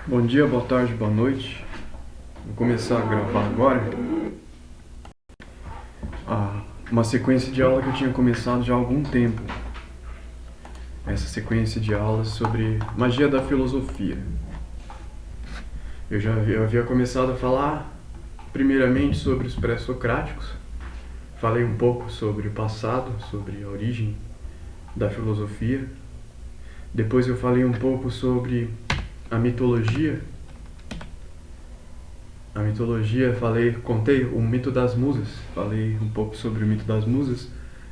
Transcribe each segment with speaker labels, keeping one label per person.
Speaker 1: Bom dia, boa tarde, boa noite. Vou começar a gravar agora uma sequência de aula que eu tinha começado já há algum tempo. Essa sequência de aulas sobre magia da filosofia. Eu havia começado a falar primeiramente sobre os pré-socráticos. Falei um pouco sobre o passado, sobre a origem da filosofia. Depois eu falei um pouco sobre a mitologia. A mitologia, contei o mito das musas. Falei um pouco sobre o mito das musas,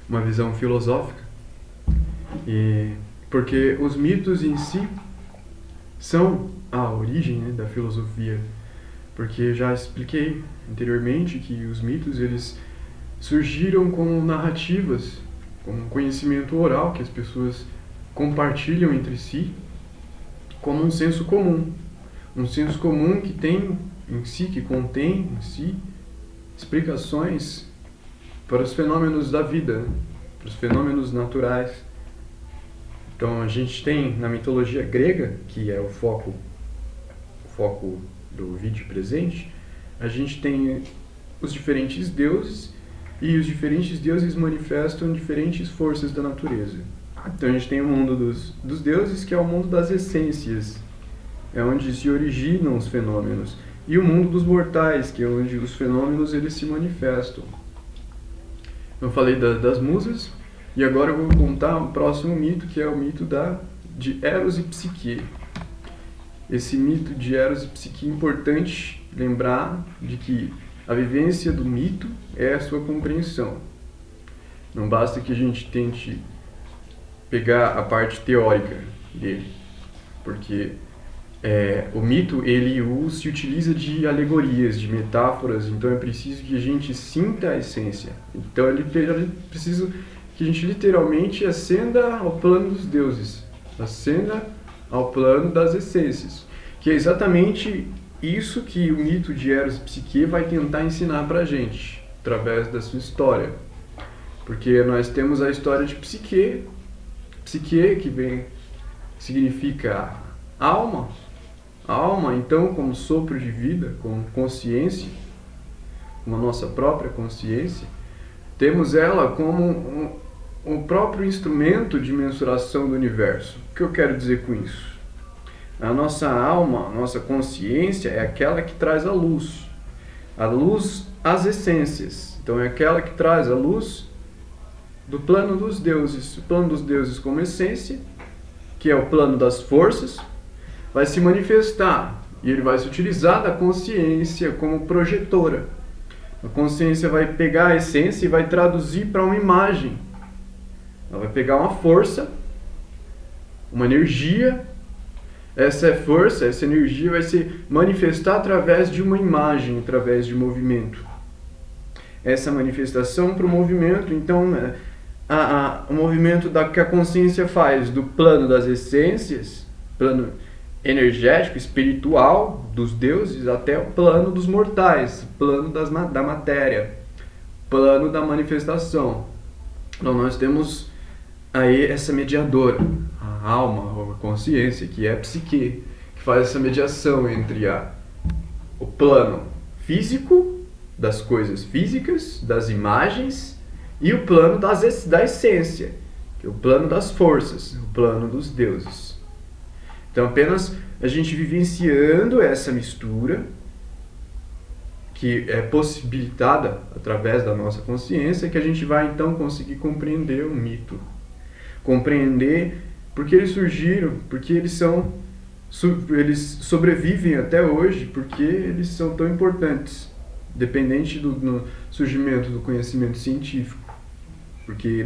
Speaker 1: uma visão filosófica. Porque os mitos em si são a origem, né, da filosofia. Porque já expliquei anteriormente que os mitos eles surgiram como narrativas, como um conhecimento oral que as pessoas compartilham entre si, como um senso comum. Um senso comum que tem em si, que contém em si explicações para os fenômenos da vida, para os fenômenos naturais. Então a gente tem na mitologia grega, que é o foco do vídeo presente, a gente tem os diferentes deuses, e os diferentes deuses manifestam diferentes forças da natureza. Então a gente tem o mundo dos deuses, que é o mundo das essências, é onde se originam os fenômenos, e o mundo dos mortais, que é onde os fenômenos eles se manifestam. Eu falei das musas, e agora eu vou contar o próximo mito, que é o mito de Eros e Psique. Esse mito de Eros e Psique é importante lembrar de que a vivência do mito é a sua compreensão. Não basta que a gente tente pegar a parte teórica dele, porque o mito ele se utiliza de alegorias, de metáforas, então é preciso que a gente sinta a essência. Então é preciso que a gente literalmente ascenda ao plano dos deuses, ascenda ao plano das essências, que é exatamente isso que o mito de Eros e Psique vai tentar ensinar pra gente, através da sua história. Porque nós temos a história de Psique que significa alma, então, como sopro de vida, como consciência, como a nossa própria consciência, temos ela como o próprio instrumento de mensuração do universo. O que eu quero dizer com isso? A nossa alma, a nossa consciência é aquela que traz a luz às essências. Então é aquela que traz a luz do plano dos deuses. O plano dos deuses como essência, que é o plano das forças, vai se manifestar e ele vai se utilizar da consciência como projetora. A consciência vai pegar a essência e vai traduzir para uma imagem. Ela vai pegar uma força, uma energia. Essa força, essa energia vai se manifestar através de uma imagem, através de movimento. Essa manifestação para o movimento, então, o movimento que a consciência faz do plano das essências, plano energético, espiritual dos deuses, até o plano dos mortais, plano da matéria, plano da manifestação. Então nós temos aí essa mediadora, a alma, ou a consciência, que é a psique, que faz essa mediação entre o plano físico, das coisas físicas, das imagens, e o plano da essência, que é o plano das forças, o plano dos deuses. Então apenas a gente vivenciando essa mistura, que é possibilitada através da nossa consciência, que a gente vai então conseguir compreender o mito. Compreender porque eles surgiram, porque eles sobrevivem até hoje, porque eles são tão importantes, dependente do surgimento do conhecimento científico. Porque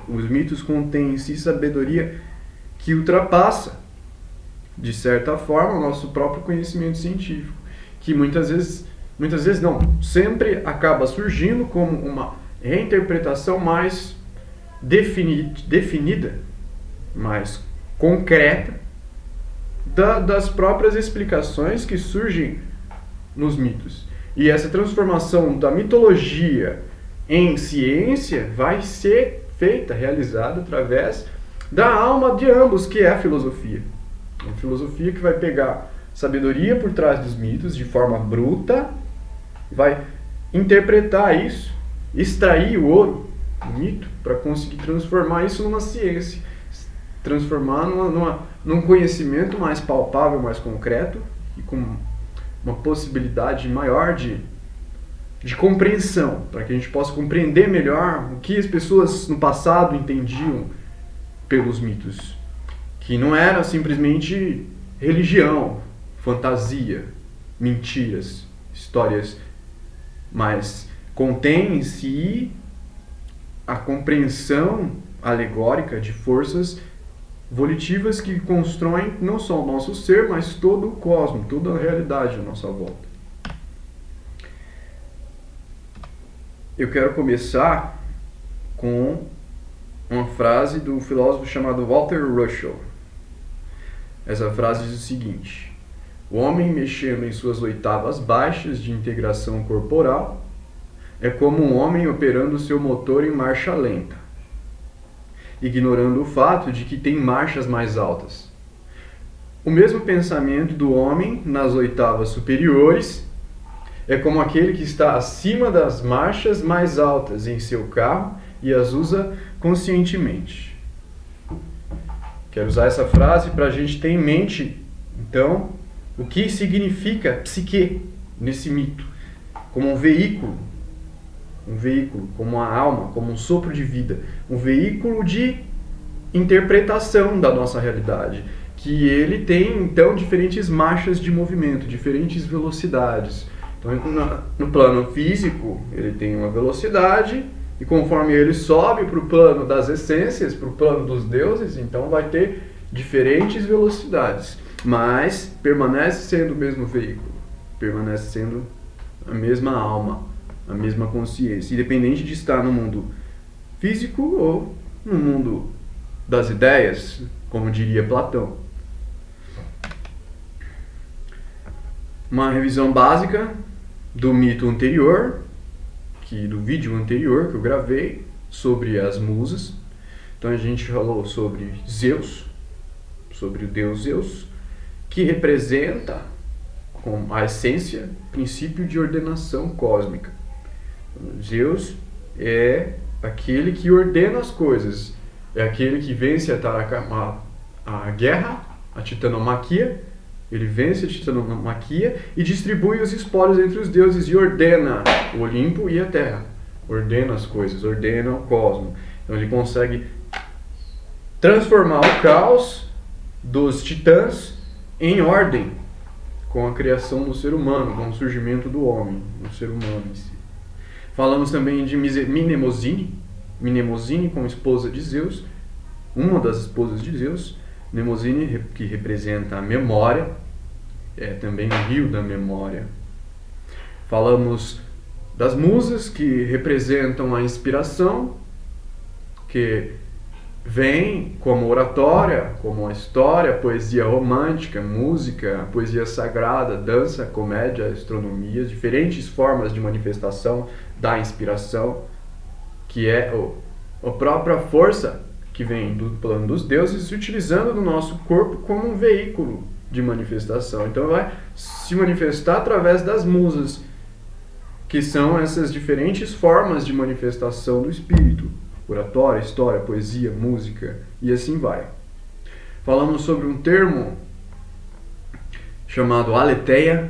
Speaker 1: os mitos contêm em si sabedoria que ultrapassa, de certa forma, o nosso próprio conhecimento científico, que muitas vezes não, sempre acaba surgindo como uma reinterpretação mais definida, mais concreta das próprias explicações que surgem nos mitos. E essa transformação da mitologia em ciência vai ser realizada através da alma de ambos, que é a filosofia. Uma filosofia que vai pegar sabedoria por trás dos mitos de forma bruta, vai interpretar isso, extrair o ouro do mito para conseguir transformar isso numa ciência, transformar num conhecimento mais palpável, mais concreto e com uma possibilidade maior de compreensão, para que a gente possa compreender melhor o que as pessoas no passado entendiam pelos mitos, que não era simplesmente religião, fantasia, mentiras, histórias, mas contém em si a compreensão alegórica de forças volitivas que constroem não só o nosso ser, mas todo o cosmos, toda a realidade à nossa volta. Eu quero começar com uma frase do filósofo chamado Walter Russell. Essa frase diz o seguinte: o homem mexendo em suas oitavas baixas de integração corporal é como um homem operando seu motor em marcha lenta, ignorando o fato de que tem marchas mais altas. O mesmo pensamento do homem nas oitavas superiores é como aquele que está acima das marchas mais altas em seu carro e as usa conscientemente. Quero usar essa frase para a gente ter em mente, então, o que significa psique nesse mito, como um veículo, como uma alma, como um sopro de vida, um veículo de interpretação da nossa realidade, que ele tem, então, diferentes marchas de movimento, diferentes velocidades. Então, no plano físico, ele tem uma velocidade, e conforme ele sobe para o plano das essências, para o plano dos deuses, então vai ter diferentes velocidades, mas permanece sendo o mesmo veículo, permanece sendo a mesma alma, a mesma consciência, independente de estar no mundo físico ou no mundo das ideias, como diria Platão. Uma revisão básica do mito anterior, do vídeo anterior que eu gravei sobre as musas. Então a gente falou sobre Zeus, sobre o deus Zeus, que representa com a essência, princípio de ordenação cósmica. Zeus é aquele que ordena as coisas, é aquele que vence a guerra, a titanomaquia. Ele vence a titanomaquia e distribui os espólios entre os deuses e ordena o Olimpo e a Terra. Ordena as coisas, ordena o cosmos. Então ele consegue transformar o caos dos titãs em ordem com a criação do ser humano, com o surgimento do homem, do ser humano em si. Falamos também de Mnemosine, como esposa de Zeus, uma das esposas de Zeus. Mnemosine, que representa a memória, é também o rio da memória. Falamos das musas, que representam a inspiração, que vem como oratória, como a história, poesia romântica, música, poesia sagrada, dança, comédia, astronomia, diferentes formas de manifestação da inspiração, que é a própria força que vem do plano dos deuses, utilizando o nosso corpo como um veículo de manifestação. Então vai se manifestar através das musas, que são essas diferentes formas de manifestação do espírito: oratória, história, poesia, música, e assim vai. Falamos sobre um termo chamado aletheia,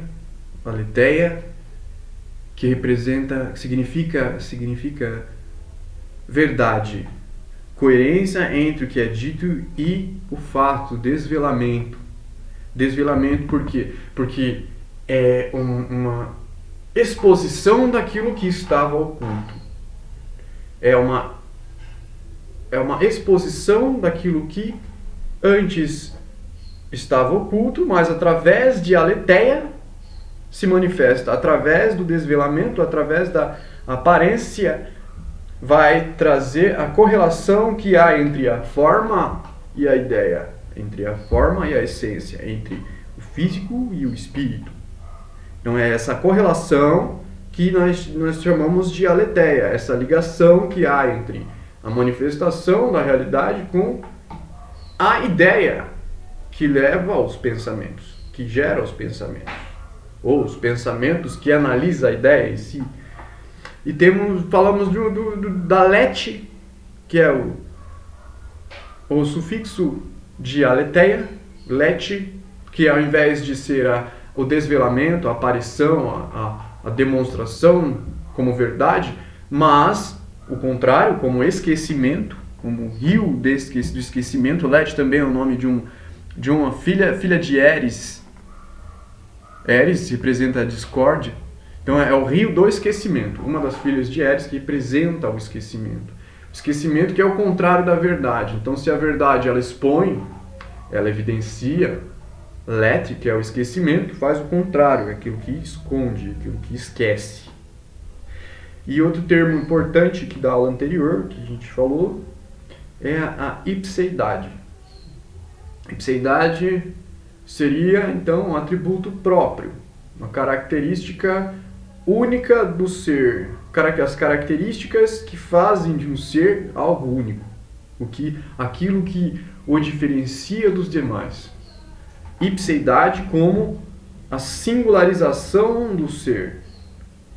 Speaker 1: que significa verdade, coerência entre o que é dito e o fato, desvelamento. Desvelamento por quê? Porque é uma exposição daquilo que estava oculto. É uma exposição daquilo que antes estava oculto, mas através de aletheia se manifesta. Através do desvelamento, através da aparência, vai trazer a correlação que há entre a forma e a ideia, entre a forma e a essência, entre o físico e o espírito. Então é essa correlação que nós chamamos de aletheia, essa ligação que há entre a manifestação da realidade com a ideia que leva aos pensamentos, que gera os pensamentos, ou os pensamentos que analisa a ideia em si. E falamos da let, que é o sufixo de aletheia, let, que ao invés de ser o desvelamento, a aparição, a demonstração como verdade, mas o contrário, como esquecimento, como rio do esquecimento. Let também é o nome de uma filha de Eris. Eris representa a discórdia. Então é o rio do esquecimento, uma das filhas de Eris que representa o esquecimento. O esquecimento que é o contrário da verdade. Então se a verdade ela expõe, ela evidencia, let, que é o esquecimento, faz o contrário, é aquilo que esconde, aquilo que esquece. E outro termo importante que da aula anterior, que a gente falou, é a ipseidade. Ipseidade seria, então, um atributo próprio, uma característica única do ser, as características que fazem de um ser algo único, aquilo que o diferencia dos demais. Ipseidade como a singularização do ser.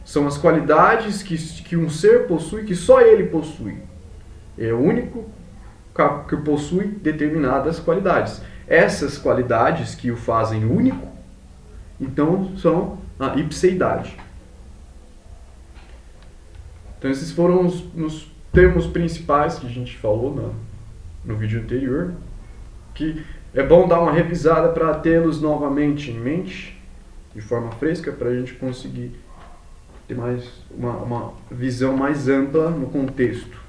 Speaker 1: São as qualidades que um ser possui, que só ele possui. É o único que possui determinadas qualidades. Essas qualidades que o fazem único, então, são a ipseidade. Então, esses foram os termos principais que a gente falou no vídeo anterior, que é bom dar uma revisada para tê-los novamente em mente, de forma fresca, para a gente conseguir ter mais uma visão mais ampla no contexto.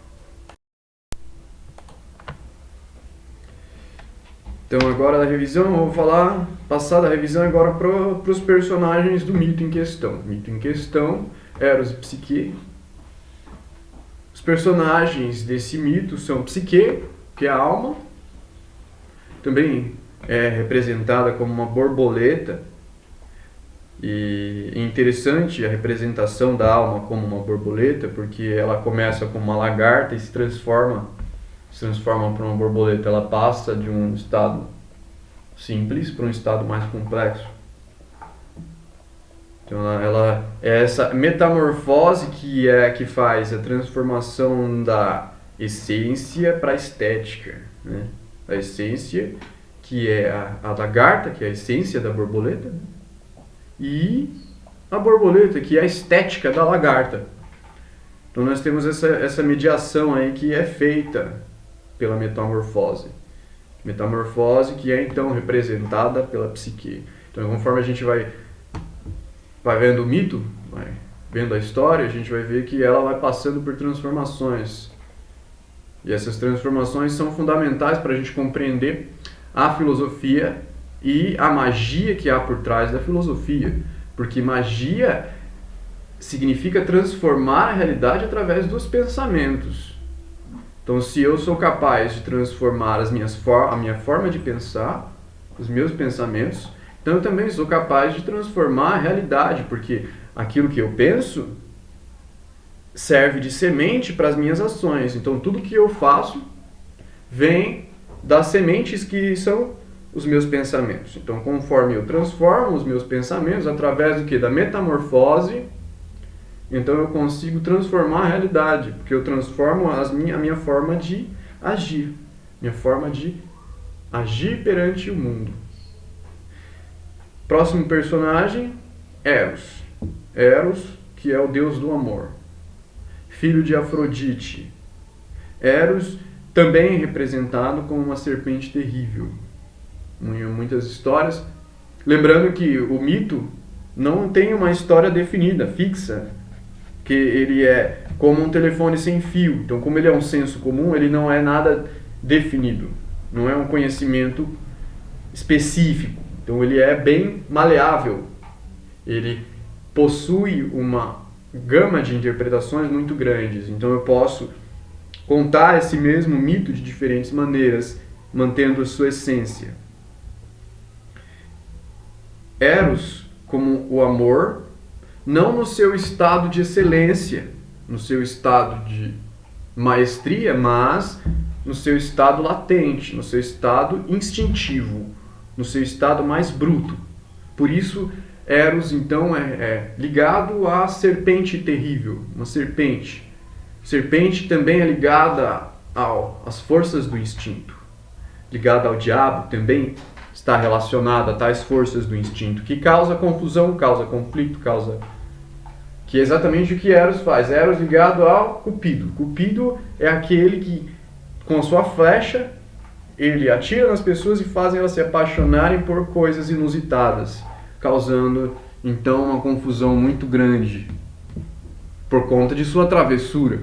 Speaker 1: Então agora da revisão, eu vou passar da revisão agora para os personagens do mito em questão. O mito em questão, Eros e Psique. Os personagens desse mito são Psique, que é a alma, também é representada como uma borboleta. E é interessante a representação da alma como uma borboleta, porque ela começa como uma lagarta e se transforma para uma borboleta. Ela passa de um estado simples para um estado mais complexo. Então ela é essa metamorfose que faz a transformação da essência para a estética, né? A essência, que é a lagarta, que é a essência da borboleta, né? E a borboleta, que é a estética da lagarta. Então nós temos essa mediação aí que é feita pela metamorfose. Metamorfose que é então representada pela psique. Então conforme a gente vai vendo o mito, vai vendo a história, a gente vai ver que ela vai passando por transformações. E essas transformações são fundamentais para a gente compreender a filosofia e a magia que há por trás da filosofia. Porque magia significa transformar a realidade através dos pensamentos. Então, se eu sou capaz de transformar a minha forma de pensar, os meus pensamentos, então eu também sou capaz de transformar a realidade, porque aquilo que eu penso serve de semente para as minhas ações. Então, tudo que eu faço vem das sementes que são os meus pensamentos. Então, conforme eu transformo os meus pensamentos através do que? Da metamorfose, então eu consigo transformar a realidade, porque eu transformo a minha forma de agir, minha forma de agir perante o mundo. Próximo personagem, Eros. Eros, que é o deus do amor, filho de Afrodite. Eros também é representado como uma serpente terrível em muitas histórias. Lembrando que o mito não tem uma história definida, fixa, que ele é como um telefone sem fio. Então, como ele é um senso comum, ele não é nada definido, não é um conhecimento específico. Então, ele é bem maleável, ele possui uma gama de interpretações muito grandes. Então, eu posso contar esse mesmo mito de diferentes maneiras, mantendo a sua essência. Eros, como o amor, não no seu estado de excelência, no seu estado de maestria, mas no seu estado latente, no seu estado instintivo, no seu estado mais bruto. Por isso, Eros, então, é ligado à serpente terrível, uma serpente. Serpente também é ligada às forças do instinto. Ligada ao diabo também está relacionada a tais forças do instinto, que causa confusão, causa conflito, que é exatamente o que Eros faz. Eros ligado ao Cupido. Cupido é aquele que, com a sua flecha, ele atira nas pessoas e faz elas se apaixonarem por coisas inusitadas, causando então uma confusão muito grande por conta de sua travessura.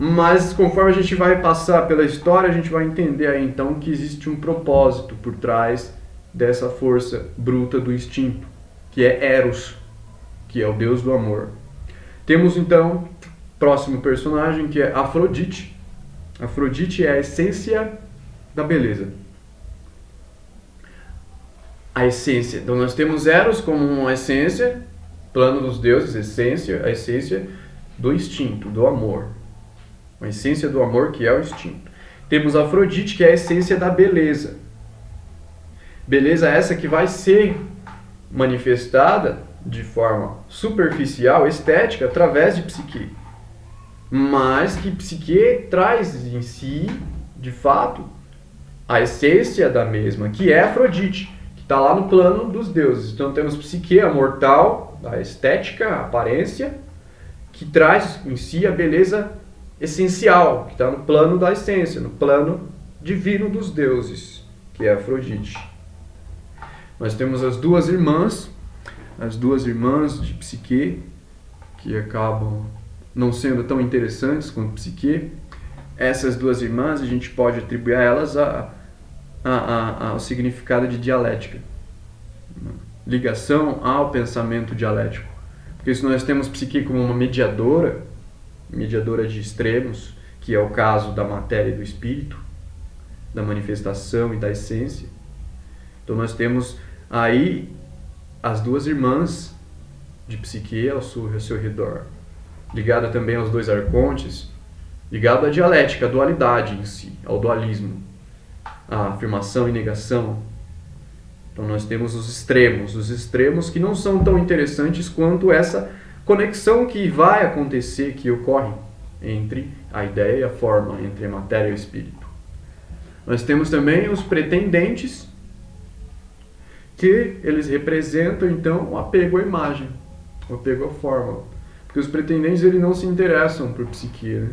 Speaker 1: Mas conforme a gente vai passar pela história, a gente vai entender aí então que existe um propósito por trás dessa força bruta do instinto, que é Eros, que é o deus do amor. Temos então próximo personagem, que é Afrodite. Afrodite é a essência da beleza. A essência. Então nós temos Eros como uma essência, plano dos deuses, essência, a essência do instinto, do amor. A essência do amor, que é o instinto. Temos Afrodite, que é a essência da beleza. Beleza essa que vai ser manifestada de forma superficial, estética, através de Psique. Mas que Psique traz em si, de fato, a essência da mesma, que é Afrodite, que está lá no plano dos deuses. Então temos Psique, a mortal, a estética, a aparência, que traz em si a beleza essencial, que está no plano da essência, no plano divino dos deuses, que é Afrodite. Nós temos as duas irmãs de Psique, que acabam não sendo tão interessantes quanto Psique. Essas duas irmãs a gente pode atribuir a elas ao significado de dialética, ligação ao pensamento dialético. Porque se nós temos Psique como uma mediadora de extremos, que é o caso da matéria e do espírito, da manifestação e da essência, então nós temos aí as duas irmãs de Psique ao seu redor, ligada também aos dois arcontes, ligado à dialética, à dualidade em si, ao dualismo, à afirmação e negação. Então nós temos os extremos que não são tão interessantes quanto essa conexão que vai acontecer, que ocorre entre a ideia e a forma, entre a matéria e o espírito. Nós temos também os pretendentes, que eles representam então o apego à imagem, o apego à forma. Porque os pretendentes eles não se interessam por Psique, né?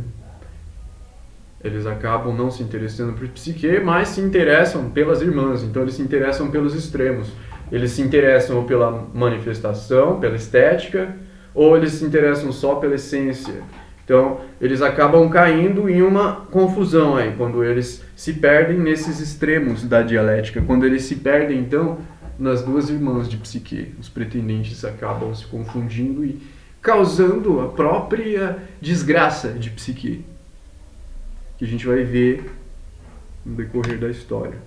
Speaker 1: Eles acabam não se interessando por Psique, mas se interessam pelas irmãs. Então eles se interessam pelos extremos. Eles se interessam pela manifestação, pela estética, ou eles se interessam só pela essência. Então eles acabam caindo em uma confusão aí, quando eles se perdem nesses extremos da dialética. Quando eles se perdem então nas duas irmãs de Psique, os pretendentes acabam se confundindo e causando a própria desgraça de Psique, que a gente vai ver no decorrer da história.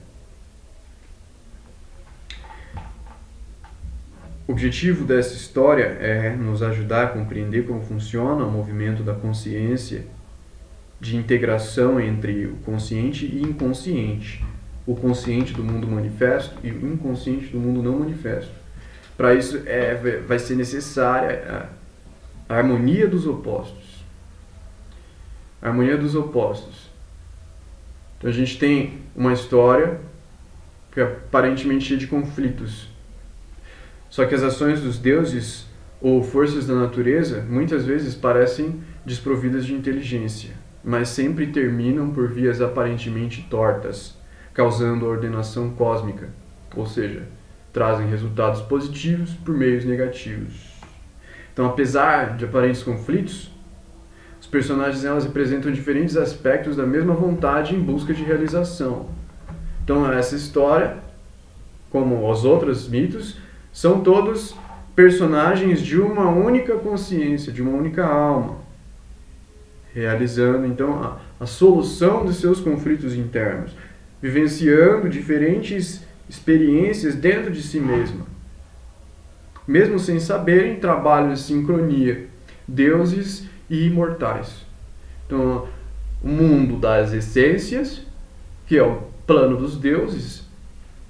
Speaker 1: O objetivo dessa história é nos ajudar a compreender como funciona o movimento da consciência, de integração entre o consciente e inconsciente, o consciente do mundo manifesto e o inconsciente do mundo não manifesto. Para isso vai ser necessária a harmonia dos opostos. A harmonia dos opostos. Então a gente tem uma história que é aparentemente cheia de conflitos. Só que as ações dos deuses ou forças da natureza muitas vezes parecem desprovidas de inteligência, mas sempre terminam por vias aparentemente tortas, causando a ordenação cósmica, ou seja, trazem resultados positivos por meios negativos. Então, apesar de aparentes conflitos, os personagens elas representam diferentes aspectos da mesma vontade em busca de realização. Então, essa história, como os outros mitos, são todos personagens de uma única consciência, de uma única alma, realizando então a solução de seus conflitos internos, vivenciando diferentes experiências dentro de si mesma. Mesmo sem saberem, trabalham em sincronia, deuses e imortais. Então, o mundo das essências, que é o plano dos deuses,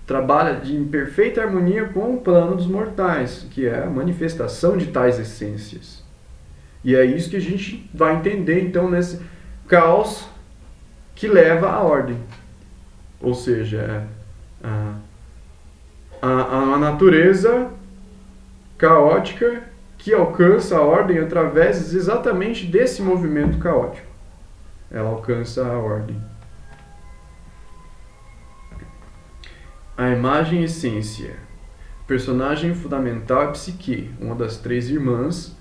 Speaker 1: trabalha em perfeita harmonia com o plano dos mortais, que é a manifestação de tais essências. E é isso que a gente vai entender, então, nesse caos que leva à ordem. Ou seja, a natureza caótica que alcança a ordem através exatamente desse movimento caótico. Ela alcança a ordem. A imagem e essência. Personagem fundamental é Psique, uma das 3 irmãs,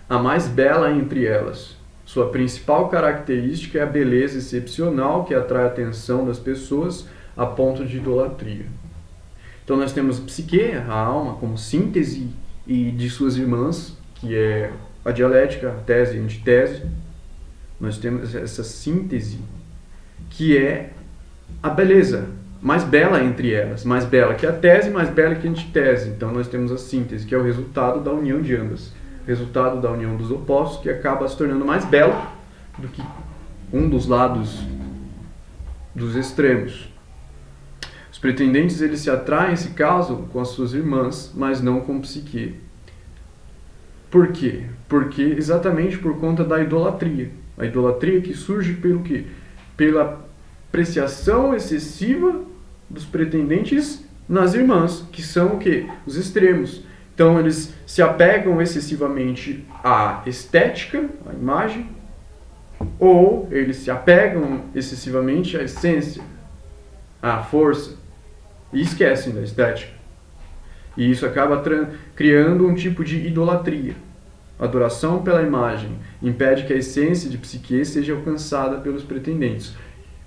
Speaker 1: a mais bela entre elas. Sua principal característica é a beleza excepcional que atrai a atenção das pessoas a ponto de idolatria. Então nós temos Psique, a alma, como síntese e de suas irmãs, que é a dialética, a tese e a antitese. Nós temos essa síntese, que é a beleza mais bela entre elas, mais bela que a tese, mais bela que a antitese. Então nós temos a síntese, que é o resultado da união de ambas, resultado da união dos opostos, que acaba se tornando mais belo do que um dos lados dos extremos. Os pretendentes, eles se atraem, nesse caso, com as suas irmãs, mas não com Psique. Por quê? Porque exatamente por conta da idolatria. A idolatria que surge pelo quê? Pela apreciação excessiva dos pretendentes nas irmãs, que são o quê? Os extremos. Então eles se apegam excessivamente à estética, à imagem, ou eles se apegam excessivamente à essência, à força, e esquecem da estética. E isso acaba criando um tipo de idolatria. Adoração pela imagem impede que a essência de Psique seja alcançada pelos pretendentes.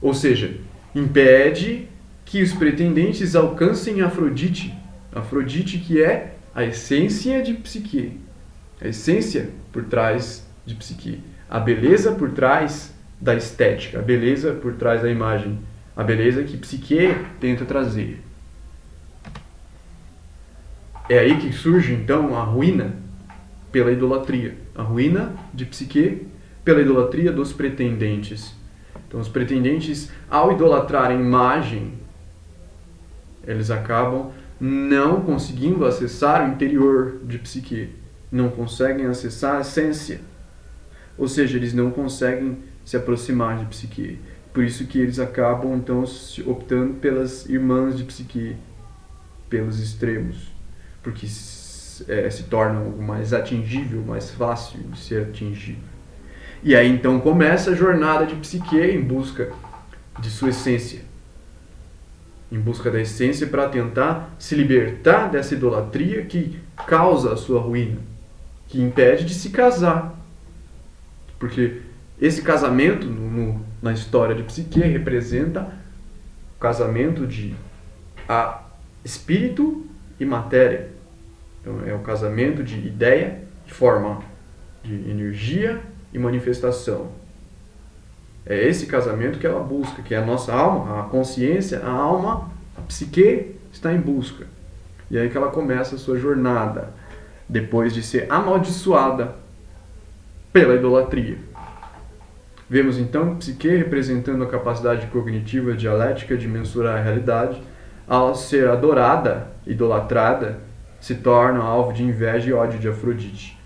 Speaker 1: Ou seja, impede que os pretendentes alcancem Afrodite. Afrodite, que é a essência de Psique. A essência por trás de Psique. A beleza por trás da estética. A beleza por trás da imagem. A beleza que Psique tenta trazer. É aí que surge, então, a ruína pela idolatria. A ruína de Psique pela idolatria dos pretendentes. Então, os pretendentes, ao idolatrarem imagem, eles acabam não conseguindo acessar o interior de Psique. Não conseguem acessar a essência. Ou seja, eles não conseguem se aproximar de Psique. Por isso que eles acabam, então, optando pelas irmãs de Psique, pelos extremos. Porque se torna algo mais atingível, mais fácil de ser atingido. E aí então começa a jornada de Psique em busca de sua essência. Em busca da essência para tentar se libertar dessa idolatria que causa a sua ruína, que impede de se casar. Porque esse casamento na história de Psique representa o casamento de espírito e matéria. Então é o casamento de ideia e forma, de energia e manifestação. É esse casamento que ela busca, que é a nossa alma, a consciência, a alma, a Psique está em busca. E aí que ela começa a sua jornada, depois de ser amaldiçoada pela idolatria. Vemos então Psique representando a capacidade cognitiva dialética de mensurar a realidade. Ao ser adorada, idolatrada, se torna alvo de inveja e ódio de Afrodite.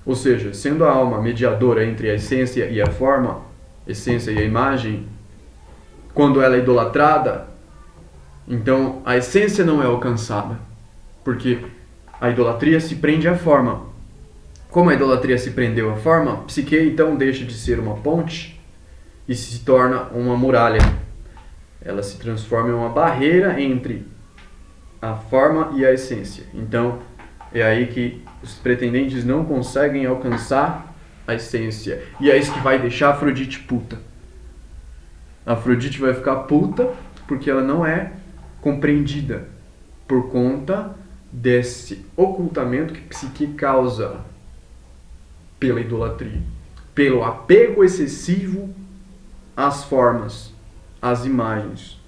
Speaker 1: Ou seja, sendo a alma mediadora entre a essência e a forma, essência e a imagem, quando ela é idolatrada, então a essência não é alcançada, porque a idolatria se prende à forma. Como a idolatria se prendeu à forma, Psique então deixa de ser uma ponte e se torna uma muralha. Ela se transforma em uma barreira entre a forma e a essência. Então, é aí que os pretendentes não conseguem alcançar a essência. E é isso que vai deixar a Afrodite puta. A Afrodite vai ficar puta porque ela não é compreendida por conta desse ocultamento que Psique causa pela idolatria, pelo apego excessivo às formas, às imagens.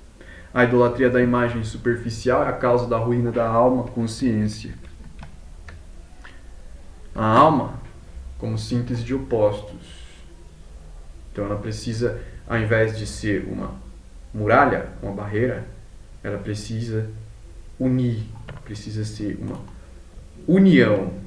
Speaker 1: A idolatria da imagem superficial é a causa da ruína da alma, consciência. A alma, como síntese de opostos. Então ela precisa, ao invés de ser uma muralha, uma barreira, ela precisa unir, precisa ser uma união.